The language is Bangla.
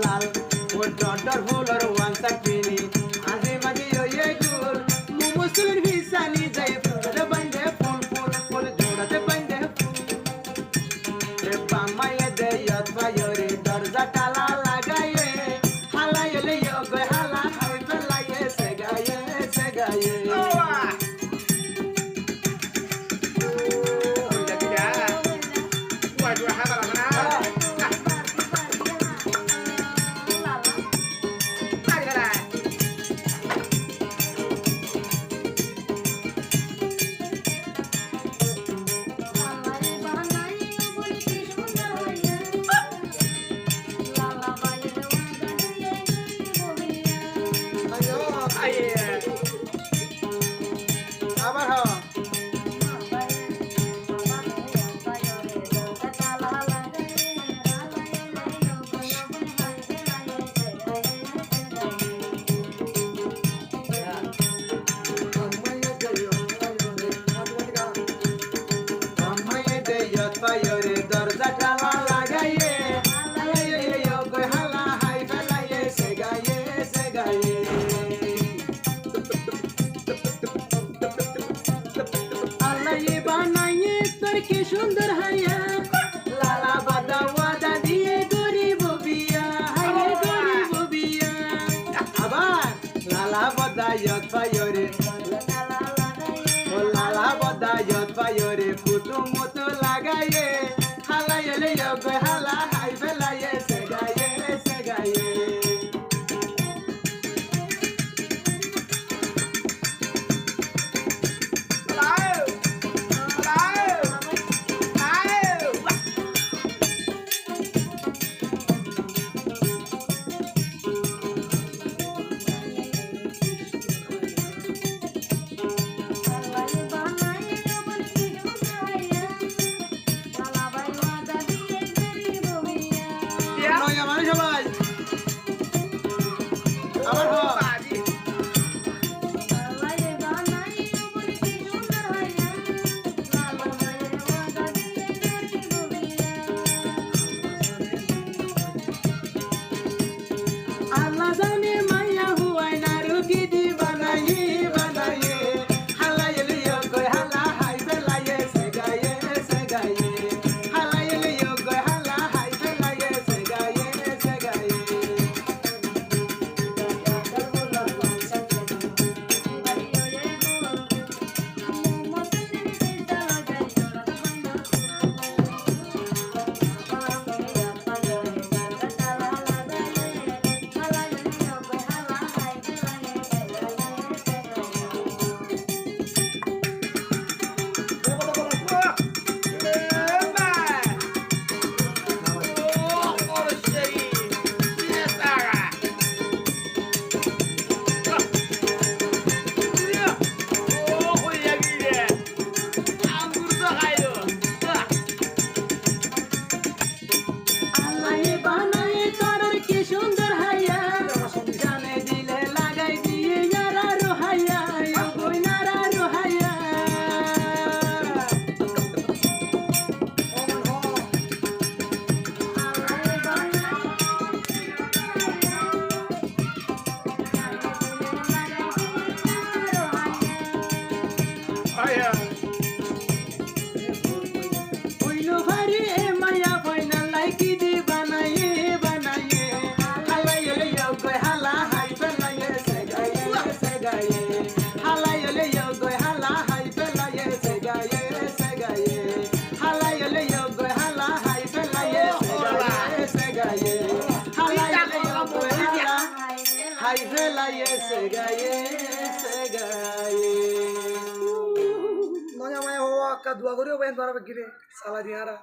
লাল ও ডটর ফুলর ওয়ান সাইড পিনি আজি মাঝি ওয়ে গুল মুসলিম হিসানি যাই ফুলরে বান্ধে ফুল ফুল ফুল জোড়াতে বান্ধে রে পামায়ে দে ইয়াত ফায়রে দরজা তালা লাগায়ে হালাইলে ইয়োগে হালা হাই ফেলায়ে সেগায়ে সেগায়ে আবার হ ফায়রে দরজা তালা লাগাইয়ে হালাইলে ইয়োগে হালা হাই ফেলায়ে সেগায়ে সেগায়ে আল্লাহ বানাইয়ে তোর কি সুন্দর হাইয়া লালা বাদা ওয়াদা দিয়ে গরিব বিয়া হাইরে গরিব বিয়া আবার লালা বাদা ইয়ত ফায়রে ও লালা বাদা ইয়ত ফায়রে ফুটু মতো লাগাইয়ে হালাইলে ইয়োগে হালা হাই ফেলায়ে সেগায়ে সেগায়ে সবাই আবার হ আল্লাহ জানে মায়া হুয়াই না রুকি দি বানাইয়ে বানাইয়ে হালাইলে ইয়োগে হালা হাই ফেলায়ে সেগায়ে সেগায়ে হালাইলে ইয়োগে হালা high ফেলায়ে সেগায়ে সেগায়ে Hai vela segaye segaye. Nonya maya hoa ka dua gori oben bara begire salah diara.